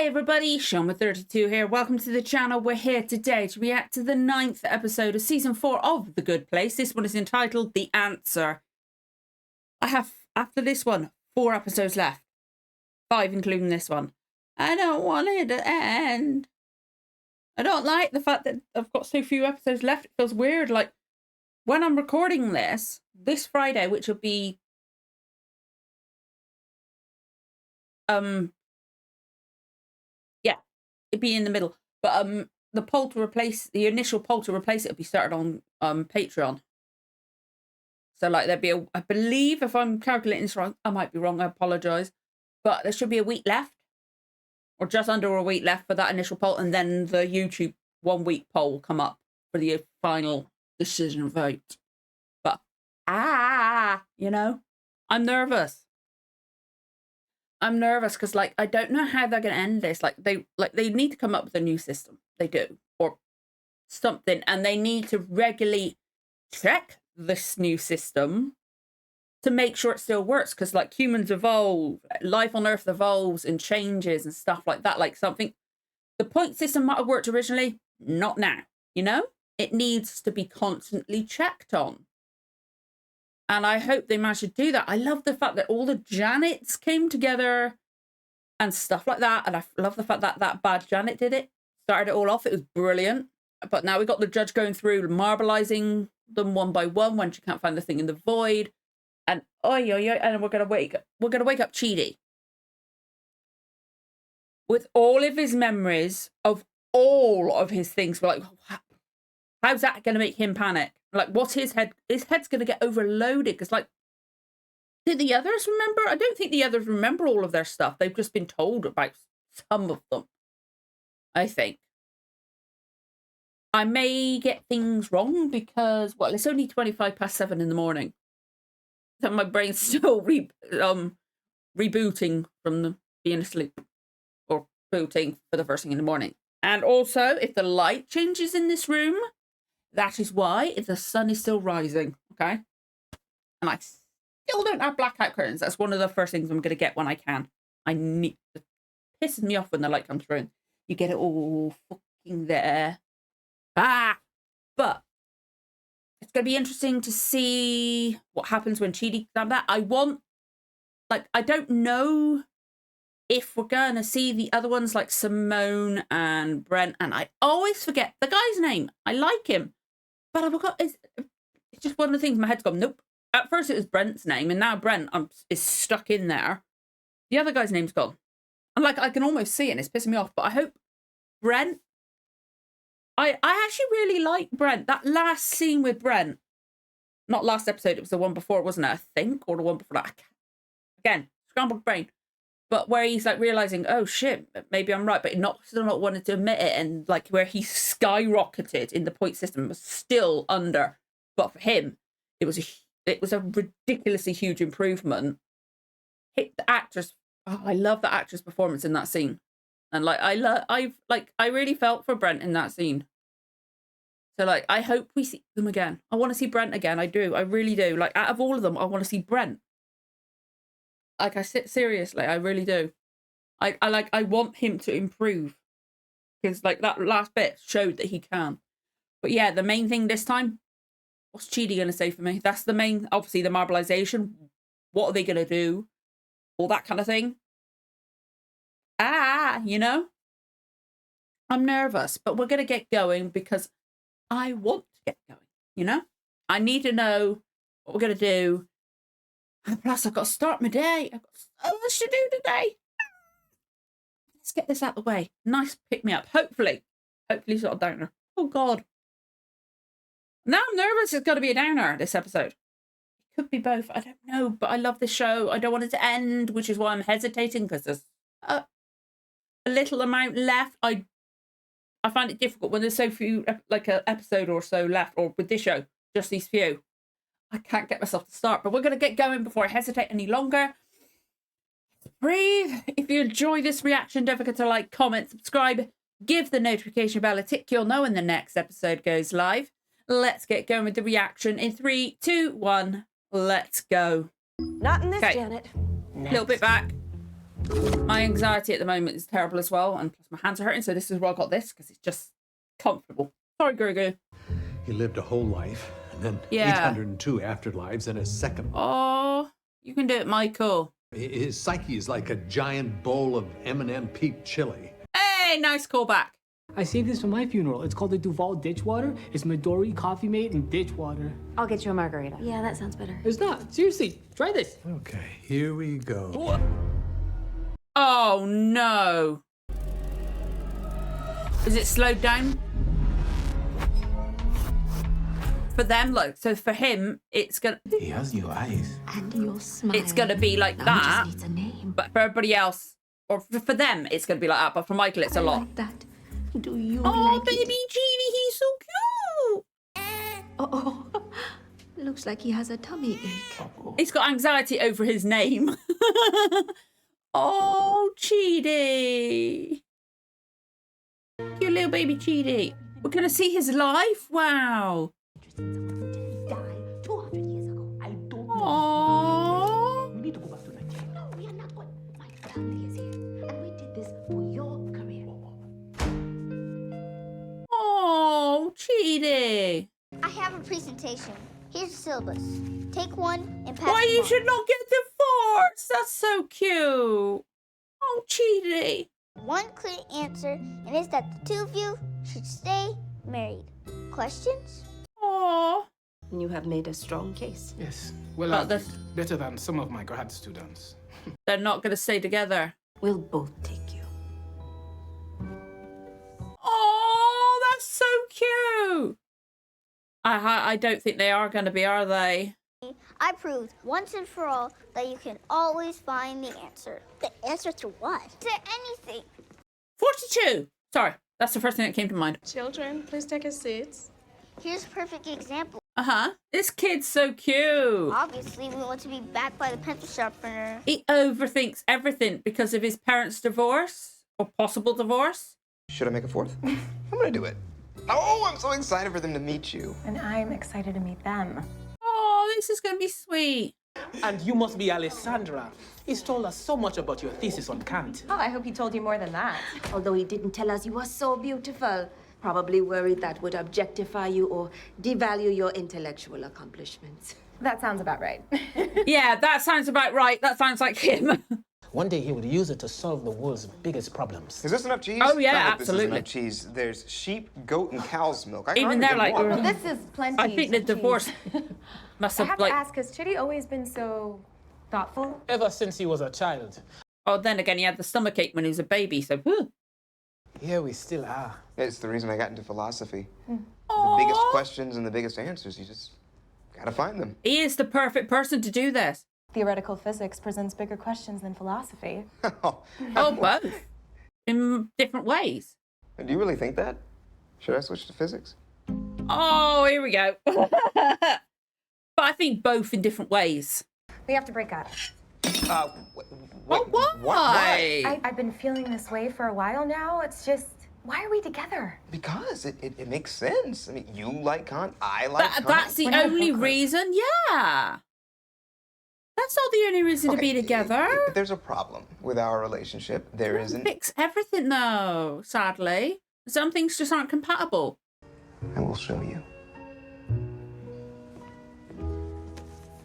Hey everybody, Shoma32 here. Welcome to the channel. We're here today to react to the 9th episode of Season 4 of The Good Place. This one is entitled The Answer. I have, after this one, 4 episodes left. 5 including this one. I don't want it to end. I don't like the fact that I've got so few episodes left. It feels weird. Like, when I'm recording this Friday, which will be... it'd be in the middle, but the poll to replace the initial poll to replace it will be started on Patreon. So like there'd be I believe, if I'm calculating this wrong, I might be wrong, I apologize, but there should be a week left, or just under a week left for that initial poll, and then the YouTube 1 week poll will come up for the final decision vote. But you know, I'm nervous. I'm nervous because, like, I don't know how they're going to end this. Like they need to come up with a new system. They do, or something, and they need to regularly check this new system to make sure it still works. Because, like, humans evolve, life on Earth evolves and changes and stuff like that. Like something, the point system might have worked originally, not now. You know, it needs to be constantly checked on. And I hope they managed to do that. I love the fact that all the Janets came together and stuff like that. And I love the fact that that bad Janet did it. Started it all off. It was brilliant. But now we got the judge going through, marbleizing them one by one when she can't find the thing in the void. And and we're gonna wake up Chidi with all of his memories of all of his things. We're like, how's that gonna make him panic? Like, what's his head? His head's going to get overloaded. Because, like, did the others remember? I don't think the others remember all of their stuff. They've just been told about some of them, I think. I may get things wrong because, well, it's only 7:25 in the morning. So my brain's still rebooting from being asleep. Or booting for the first thing in the morning. And also, if the light changes in this room... that is why, if the sun is still rising, okay? And I still don't have blackout curtains. That's one of the first things I'm going to get when I can. It pisses me off when the light comes through. You get it all fucking there. But it's going to be interesting to see what happens when Chidi does that. I don't know if we're going to see the other ones like Simone and Brent. And I always forget the guy's name. I like him. But I forgot, it's just one of the things my head's gone, nope. At first it was Brent's name, and now Brent is stuck in there. The other guy's name's gone. And, like, I can almost see it, and it's pissing me off. But I hope Brent... I actually really like Brent. That last scene with Brent, not last episode, it was the one before, wasn't it? I think, or the one before that. Again, scrambled brain. But where he's, like, realising, oh, shit, maybe I'm right, but still not wanting to admit it. And, like, where he skyrocketed in the point system was still under. But for him, it was a ridiculously huge improvement. The actress, I love the actress' performance in that scene. And, like, I really felt for Brent in that scene. So, like, I hope we see them again. I want to see Brent again. I do. I really do. Like, out of all of them, I want to see Brent. Like, I sit seriously, I really do. I want him to improve. Because, like, that last bit showed that he can. But yeah, the main thing this time, what's Chidi going to say for me? That's the main, obviously, the marbleization. What are they going to do? All that kind of thing. You know? I'm nervous, but we're going to get going because I want to get going, you know? I need to know what we're going to do. And plus, I've got to start my day. I've got so much to do today. Let's get this out of the way. Nice pick-me-up. Hopefully it's not a downer. Oh, God. Now I'm nervous it's going to be a downer, this episode. It could be both. I don't know, but I love this show. I don't want it to end, which is why I'm hesitating, because there's a little amount left. I find it difficult when there's so few, like an episode or so left, or with this show, just these few. I can't get myself to start, but we're going to get going before I hesitate any longer. Breathe. If you enjoy this reaction, don't forget to like, comment, subscribe, give the notification bell a tick. You'll know when the next episode goes live. Let's get going with the reaction in 3, 2, 1. Let's go. Not in this, Janet. A little bit back. My anxiety at the moment is terrible as well, and plus my hands are hurting, so this is why I got this, because it's just comfortable. Sorry, Grogu. He lived a whole life, and then Yeah. 802 afterlives, and a second one. Oh, you can do it, Michael. His psyche is like a giant bowl of M&M peep chili. Hey, nice callback. I saved this for my funeral. It's called the Duval Ditch Water. It's Midori, Coffee Mate, and Ditch Water. I'll get you a margarita. Yeah, that sounds better. It's not. Seriously, try this. Okay, here we go. Oh, no. Is it slowed down? For them, look, so for him, it's gonna... He has new eyes. And your smile. It's gonna be like Now that. He just needs a name. But for everybody else, or for them, it's gonna be like that. But for Michael, it's a I lot. like that. Do you Oh, like baby it? Genie, he's so cute. Oh, looks like he has a tummy ache. He's got anxiety over his name. Oh, Cheedy. Cute little baby Cheedy. We're gonna see his life. Wow. Did die 200 years ago? I don't know. Aww. We need to go back to Nigeria. No, we are not going. My family is here, and we did this for your career. Oh, Cheedy. I have a presentation. Here's the syllabus. Take one and pass Why them you on. should not get divorced? That's so cute. Oh, Cheedy. One clear answer, and it's that the two of you should stay married. Questions? Aww. You have made a strong case. Yes, well Well, argued. that's- Better than some of my grad students. They're not gonna stay together. We'll both take you. Oh, that's so cute. I don't think they are going to be, are they? I proved once and for all that you can always find the answer. The answer to what? To anything. 42. Sorry, that's the first thing that came to mind. Children, please take your seats. Here's a perfect example. Uh-huh. This kid's so cute. Obviously, we want to be backed by the pencil sharpener. He overthinks everything because of his parents' divorce or possible divorce. Should I make a fourth? I'm gonna do it. Oh, I'm so excited for them to meet you. And I'm excited to meet them. Oh, this is going to be sweet. And you must be Alessandra. He's told us so much about your thesis on Kant. Oh, I hope he told you more than that. Although he didn't tell us you were so beautiful. Probably worried that would objectify you or devalue your intellectual accomplishments. That sounds about right. Yeah, that sounds about right. That sounds like him. One day he would use it to solve the world's biggest problems. Is this enough cheese? Oh, yeah, I hope absolutely. This is enough cheese. There's sheep, goat, and cow's milk. I can Even hardly they're get like, one. This is plenty. I think the of cheese. divorce must I have, have like... to ask, has Chitty always been so thoughtful? Ever since he was a child. Oh, then again, he had the stomachache when he was a baby, so... whew. Yeah, we still are. It's the reason I got into philosophy. The Aw. biggest questions and the biggest answers, you just gotta find them. He is the perfect person to do this. Theoretical physics presents bigger questions than philosophy. Oh, both. In different ways. Do you really think that? Should I switch to physics? Oh, here we go. But I think both in different ways. We have to break up. Why? I've been feeling this way for a while now. It's just, why are we together? Because it makes sense. I mean, you like Kant, I like Kant. That's the We're not only hookers. reason, yeah. That's not the only reason to be Okay, together. If there's a problem with our relationship, there isn't. Fix everything though, sadly. Some things just aren't compatible. I will show you.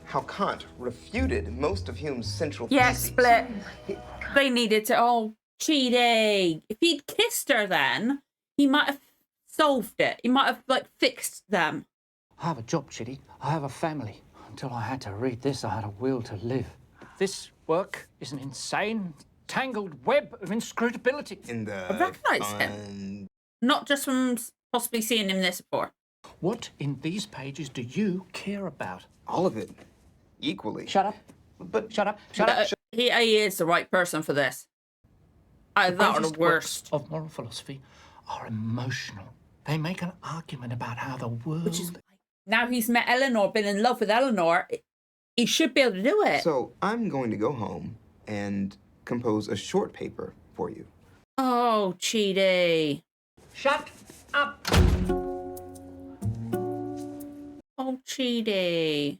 How Kant refuted most of Hume's central Yes, theses. split. They needed to. Oh, cheating. If he'd kissed her then, he might have solved it. He might have, like, fixed them. I have a job, Chitty. I have a family. Until I had to read this, I had a will to live. This work is an insane, tangled web of inscrutability. In the I recognise him. fun- Not just from possibly seeing him this before. What in these pages do you care about? all of it, equally. Shut up. But Shut up. Shut up. He is the right person for this. Either that or the Greatest works worst. of moral philosophy are emotional. They make an argument about how the world... Which is now he's met Eleanor, been in love with Eleanor. He should be able to do it. So I'm going to go home and compose a short paper for you. Oh, Cheaty. Shut up. Oh, Cheaty.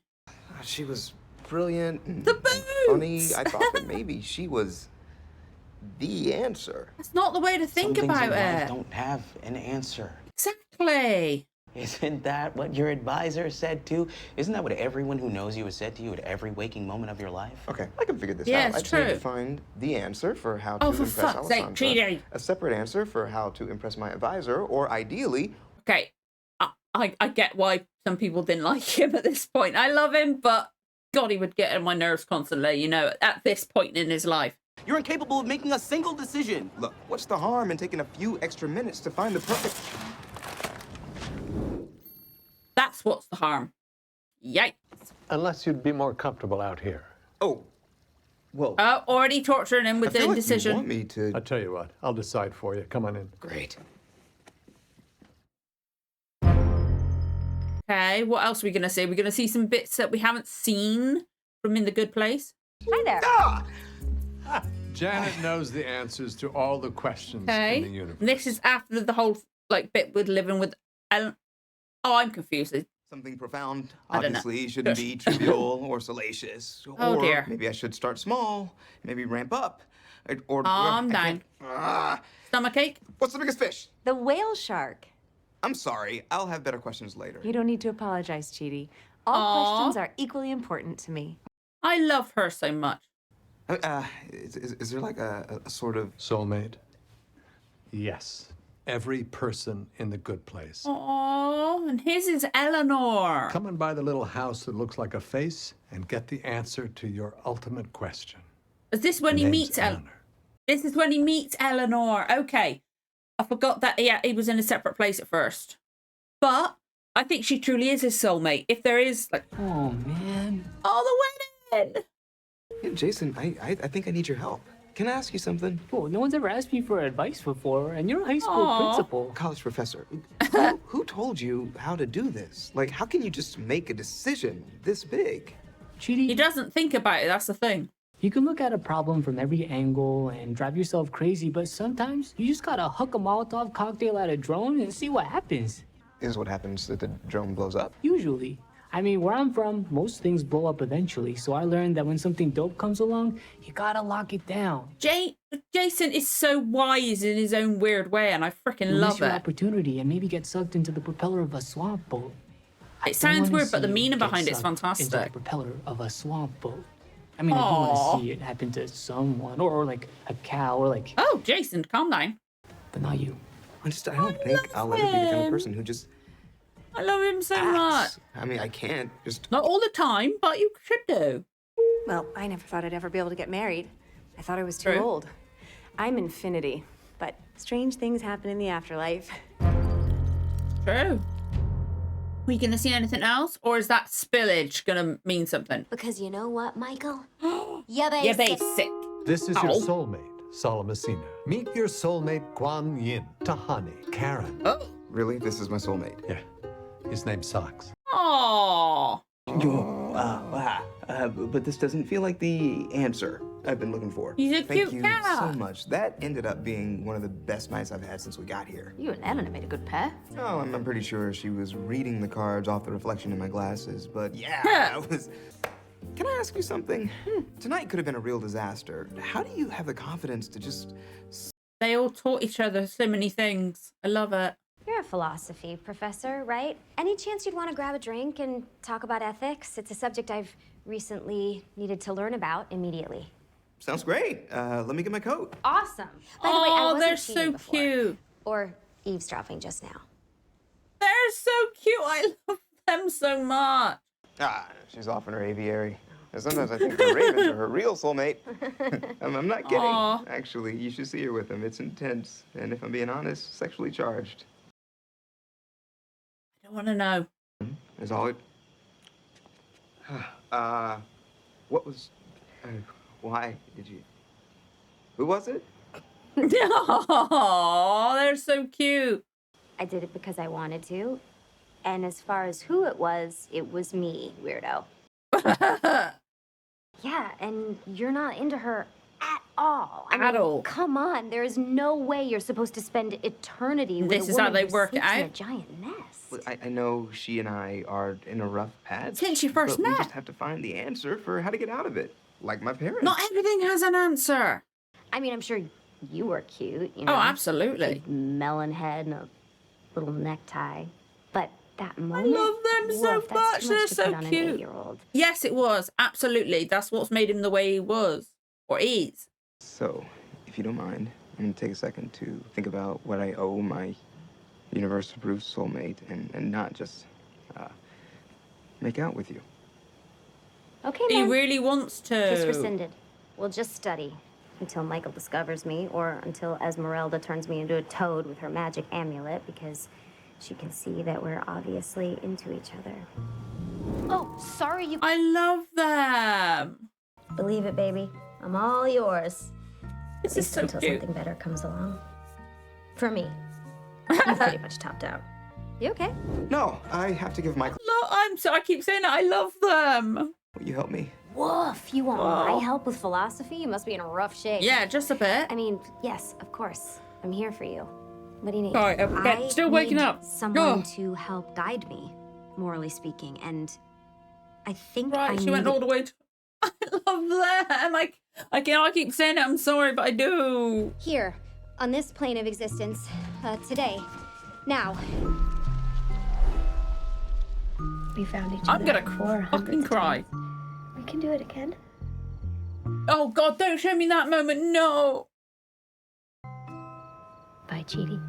She was brilliant and The boots! funny. I thought that maybe she was the answer. That's not the way to think Some things about in life it. don't have an answer. Exactly. Isn't that what your advisor said too? Isn't that what everyone who knows you has said to you at every waking moment of your life? Okay, I can figure this Yeah, out. it's I just need to true. find the answer for how to Oh, for impress fuck's sake, Alessandra, cheating. a separate answer for how to impress my advisor, or ideally, Okay, I get why some people didn't like him at this point. I love him, but God, he would get on my nerves constantly, you know, at this point in his life. You're incapable of making a single decision. look, what's the harm in taking a few extra minutes to find the perfect... That's what's the harm. Yikes. Unless you'd be more comfortable out here. Oh, well, Oh, already torturing him I with the feel like indecision. you want me to... I'll tell you what, I'll decide for you. Come on in. Great. Okay, what else are we going to see? We're going to see some bits that we haven't seen from In the Good Place. Hi there. Janet knows the answers to all the questions in the Okay. universe. And this is after the whole, like, bit with living with Ellen. Oh, I'm confused. Something profound, I don't know. obviously, shouldn't be trivial or salacious. Oh, or dear. maybe I should start small, maybe ramp up. Or Calm I down. can't- Stomachache? What's the biggest fish? The whale shark. I'm sorry, I'll have better questions later. You don't need to apologize, Chidi. All Aw. questions are equally important to me. I love her so much. Is there like a sort of... Soulmate? Yes. Every person in the good place. Oh, and his is Eleanor. Come and buy the little house that looks like a face and get the answer to your ultimate question. Is this when Her he name's meets Eleanor? Eleanor. This is when he meets Eleanor. Okay. I forgot that, yeah, he was in a separate place at first. But I think she truly is his soulmate. If there is, like, Oh, man. oh, the wedding. Yeah, Jason, I think I need your help. Can I ask you something? Well, no one's ever asked me for advice before, and you're a high school Aw. principal. College professor, who told you how to do this? Like, how can you just make a decision this big? Chidi, He doesn't think about it, that's the thing. you can look at a problem from every angle and drive yourself crazy, but sometimes you just gotta huck a Molotov cocktail at a drone and see what happens. Is what happens if the drone blows up? Usually. I mean, where I'm from, most things blow up eventually, so I learned that when something dope comes along, you gotta lock it down. Jason is so wise in his own weird way, and I freaking You love miss your it. opportunity and maybe get sucked into the propeller of a swamp boat. I It sounds don't wanna weird, but the see you meaning get behind it's sucked into the fantastic. propeller of a swamp boat. I mean, I do Aw. want to see it happen to someone, or like a cow, or like, Oh, Jason, calm down. but not you. I don't think I'll ever be the kind him. of person who just I love him so much. acts. I mean, I can't just... Not all the time, but you should do. Well, I never thought I'd ever be able to get married. I thought I was too True. old. I'm infinity, but strange things happen in the afterlife. True. Are you going to see anything else? Or is that spillage going to mean something? Because you know what, Michael? You're You're basic. basic. This is your Ow. soulmate, Solamacina. Meet your soulmate, Guan Yin, Tahani, Karen. Oh. Really? This is my soulmate? Yeah, his name's Socks. Aww. But this doesn't feel like the answer I've been looking for. He's a Thank cute you cat. so much. That ended up being one of the best nights I've had since we got here. You and Eleanor made a good pair. Oh, I'm pretty sure she was reading the cards off the reflection in my glasses, but yeah, that was... Can I ask you something? Tonight could have been a real disaster. How do you have the confidence to just... They all taught each other so many things. I love it. You're a philosophy professor, right? Any chance you'd want to grab a drink and talk about ethics? It's a subject I've recently needed to learn about immediately. Sounds great. Let me get my coat. Awesome. By the way, I Oh, wasn't they're cheating so before. cute. Or eavesdropping just now. They're so cute. I love them so much. Ah, she's off in her aviary. And sometimes I think the ravens are her real soulmate. I'm not kidding. Aw. Actually, you should see her with him. It's intense. And if I'm being honest, sexually charged. I don't want to know. Is all it... what was... why did you... Who was it? Oh, they're so cute. I did it because I wanted to. And as far as who it was me, weirdo. Yeah, and you're not into her at all. I At mean, all. Come on, there is no way you're supposed to spend eternity with This a is how woman they who work it sleeps in a out. giant nest. Well, I know she and I are in a rough patch. Since you first but we met. just have to find the answer for how to get out of it. Like my parents. Not everything has an answer. I mean, I'm sure you were cute, you Oh, know? absolutely. Big melon head and a little necktie. But that I moment... love them so woof, that's much. too They're much to so put on an cute. 8-year-old. Yes, it was. Absolutely. That's what's made him the way he was. Or is. So, if you don't mind, I'm gonna take a second to think about what I owe my universe-approved soulmate and not just make out with you. Okay, He man. really wants to. Kiss rescinded. We'll just study until Michael discovers me, or until Esmeralda turns me into a toad with her magic amulet, because she can see that we're obviously into each other. Oh, sorry, you... I love them. Believe it, baby. I'm all yours. This At is least so until cute. something better comes along. For me. I'm pretty much topped out. You okay? No, I have to give Michael. I keep saying it. I love them. Will you help me? Woof, you want my help with philosophy? You must be in a rough shape. Yeah, just a bit. I mean, yes, of course. I'm here for you. What do you need? Sorry, I'm still waking need up. Someone Oh. to help guide me, morally speaking, and I think Right, I she went need all the way to... I love them. I keep saying it. I'm sorry, but I do. here, on this plane of existence, today, now. We found each I'm other gonna 400 fucking cry. times. We can do it again. Oh, God, don't show me that moment. No. Bye, Chidi.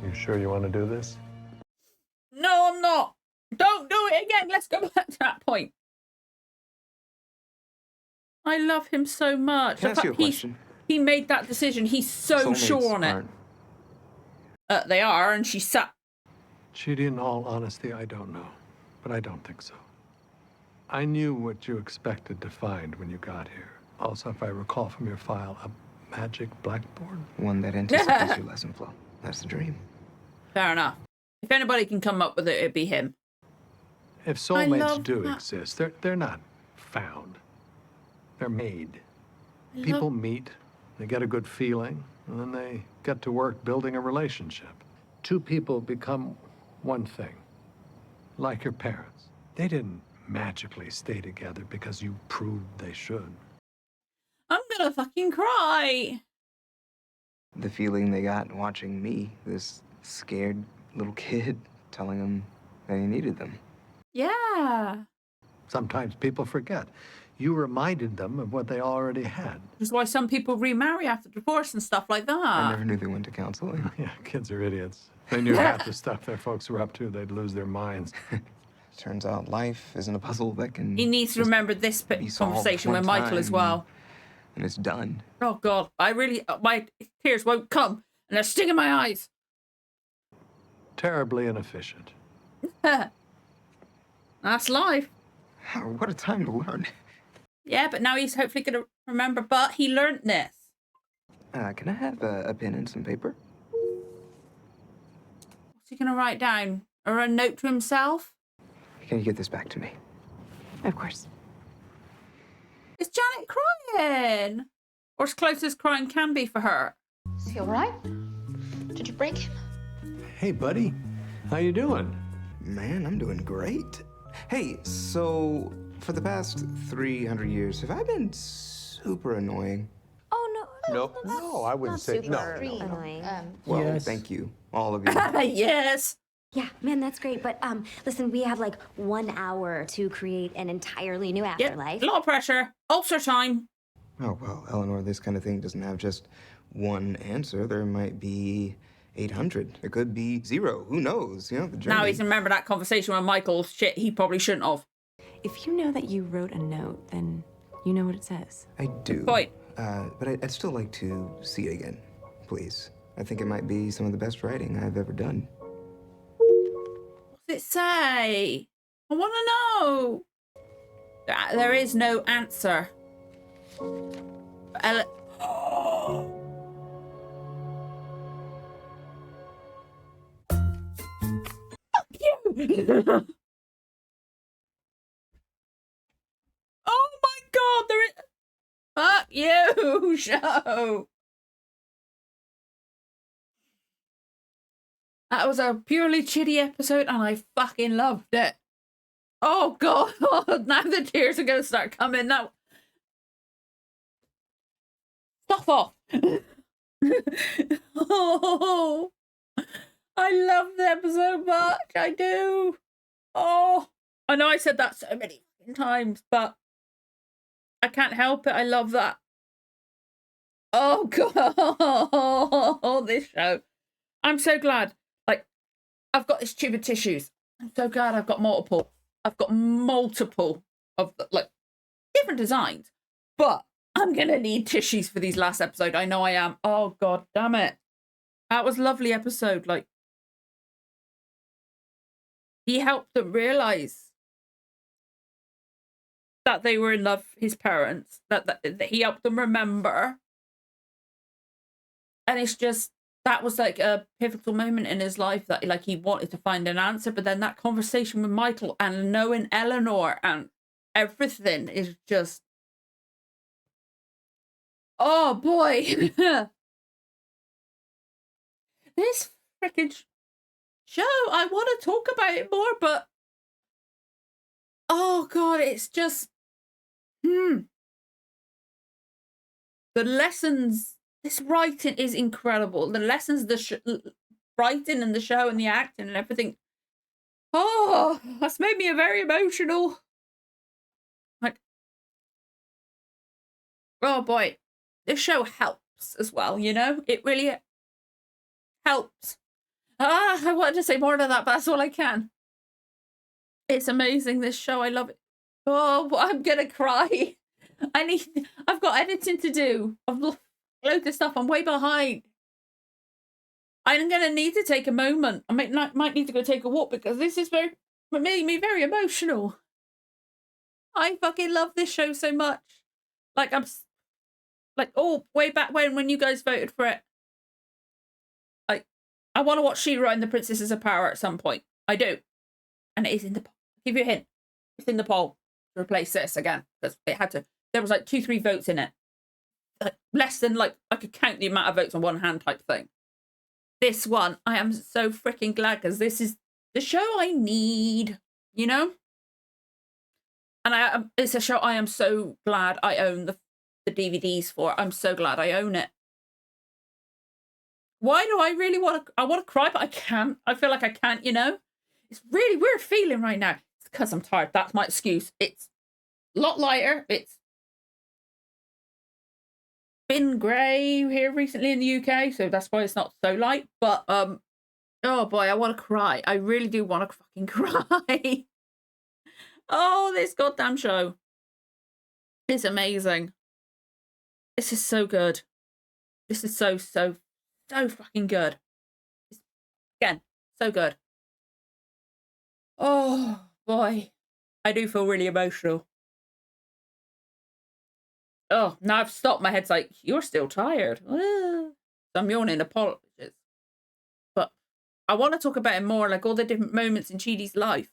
You sure you want to do this? No, I'm not. Don't do it again. Let's go back to that point. I love him so much. Can I The ask you a fact question? he made that decision. He's so Soulmates sure on it. aren't- They are, and she sat. Chidi, in all honesty, I don't know. But I don't think so. I knew what you expected to find when you got here. Also, if I recall from your file, a magic blackboard. One that anticipates your lesson flow. That's the dream. Fair enough. If anybody can come up with it, it'd be him. If I soulmates love do that. exist, they're not found. They're made. I People love- meet, they get a good feeling, and then they get to work building a relationship. Two people become one thing, like your parents. They didn't magically stay together because you proved they should. I'm gonna fucking cry. The feeling they got watching me, this scared little kid, telling them that he needed them. Yeah. Sometimes people forget. You reminded them of what they already had. Which is why some people remarry after divorce and stuff like that. I never knew they went to counseling. Yeah, kids are idiots. They knew half the stuff their folks were up to, they'd lose their minds. Turns out life isn't a puzzle that can. He needs to just remember this be solved conversation one with Michael as time well. And it's done. Oh, God. I really... my tears won't come. And they're stinging my eyes. Terribly inefficient. That's life. What a time to learn. Yeah, but now he's hopefully going to remember. But he learned this. Can I have a pen and some paper? What's he going to write down? Or a note to himself? Can you get this back to me? Of course. Is Janet crying? Or as close as crying can be for her? Is he all right? Did you break him? Hey, buddy. How you doing? Man, I'm doing great. Hey, so for the past 300 years, have I been super annoying? Oh, no. Nope. No, I wouldn't say no. Annoying. Well, Yes. thank you, all of you. Yes. Yeah, man, that's great. But listen, we have like 1 hour to create an entirely new Yep. afterlife. A lot of pressure. Ulcer time. Oh, well, Eleanor, this kind of thing doesn't have just one answer. There might be 800. There could be 0. Who knows? You know, the journey. Now he's remembered that conversation with Michael. Shit, he probably shouldn't have. If you know that you wrote a note, then you know what it says. I do. Point. But I'd still like to see it again, please. I think it might be some of the best writing I've ever done. What's it say? I want to know. There is no answer. Fuck you! Oh my God! There is. Fuck you, show. That was a purely chitty episode, and I fucking loved it. Oh God! Now the tears are gonna start coming. Now, off. Oh, I love them so much. I do. Oh, I know I said that so many times, but I can't help it. I love that. Oh, God. This show. I'm so glad. Like, I've got this tube of tissues. I'm so glad I've got multiple. I've got multiple of, like, different designs. But I'm going to need tissues for these last episode. I know I am. Oh, God damn it. That was a lovely episode. Like, he helped them realize that they were in love with his parents, that he helped them remember. And it's just, that was like a pivotal moment in his life that like he wanted to find an answer. But then that conversation with Michael and knowing Eleanor and everything is just, oh boy. This freaking show, I want to talk about it more, but oh God, it's just, the lessons, this writing is incredible. The lessons, the writing and the show and the acting and everything. Oh, that's made me very emotional. Like, oh boy, this show helps as well, you know? It really helps. I wanted to say more than that, but that's all I can. It's amazing, this show. I love it. Oh, I'm gonna cry. I've got editing to do. I've loads of stuff. I'm way behind. I'm gonna need to take a moment. I might need to go take a walk because this is made me very emotional. I fucking love this show so much. Like I'm like, oh, way back when you guys voted for it. Like, I want to watch She-Ra and the Princesses of Power at some point. I do. And it is in the poll. I'll give you a hint. It's in the poll to replace this again. Because it had to. There was like 2-3 votes in it. Like, less than like I could count the amount of votes on one hand type thing. This one, I am so freaking glad because this is the show I need, you know? And it's a show I am so glad I own the DVDs for. I'm so glad I own it. Why do I really want to? I want to cry, but I can't. I feel like I can't, you know? It's really weird feeling right now. It's because I'm tired. That's my excuse. It's a lot lighter. It's been grey here recently in the UK, so that's why it's not so light. But, oh boy, I want to cry. I really do want to fucking cry. Oh, this goddamn show is amazing. This is so good. This is so fucking good. Again, so good. Oh, boy. I do feel really emotional. Oh, now I've stopped. My head's like, you're still tired. So I'm yawning. Apologies. But I want to talk about it more, like all the different moments in Chidi's life.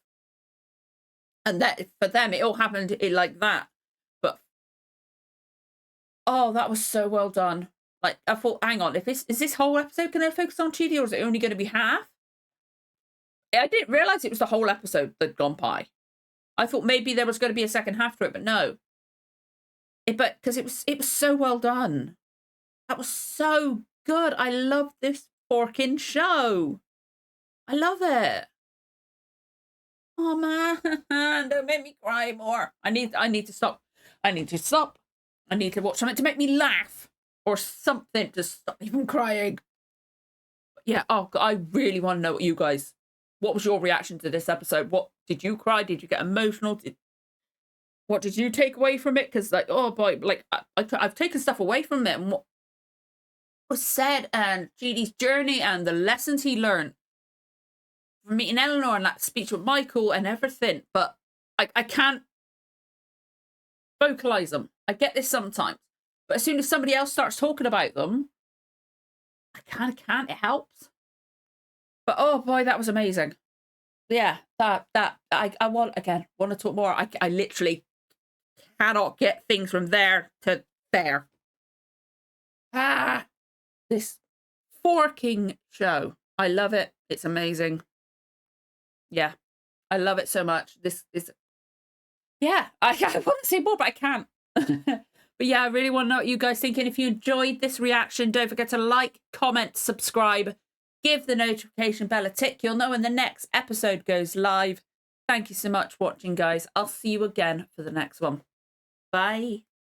And that for them, it all happened like that. But oh, that was so well done. Like I thought, hang on, is this whole episode going to focus on Chidi, or is it only going to be half? I didn't realize it was the whole episode that'd gone by. I thought maybe there was going to be a second half to it, but no. But because it was so well done. That was so good. I love this forking show. I love it. Oh man, don't make me cry more. I need to stop. I need to stop. I need to watch something to make me laugh or something to stop me from crying. But yeah, oh, I really want to know what was your reaction to this episode? What did you cry? Did you get emotional? What did you take away from it? Because like, oh boy, like I've taken stuff away from it and what was said and Chidi's journey and the lessons he learned from meeting Eleanor and that speech with Michael and everything, but I can't vocalize them. I get this sometimes, but as soon as somebody else starts talking about them, I kind of can't. It helps. But oh boy, that was amazing. Yeah, I want to talk more. I literally cannot get things from there to there. This forking show. I love it. It's amazing. Yeah, I love it so much. This is, yeah, I want to say more, but I can't. But yeah, I really want to know what you guys think. And if you enjoyed this reaction, don't forget to like, comment, subscribe, give the notification bell a tick. You'll know when the next episode goes live. Thank you so much for watching, guys. I'll see you again for the next one. Bye.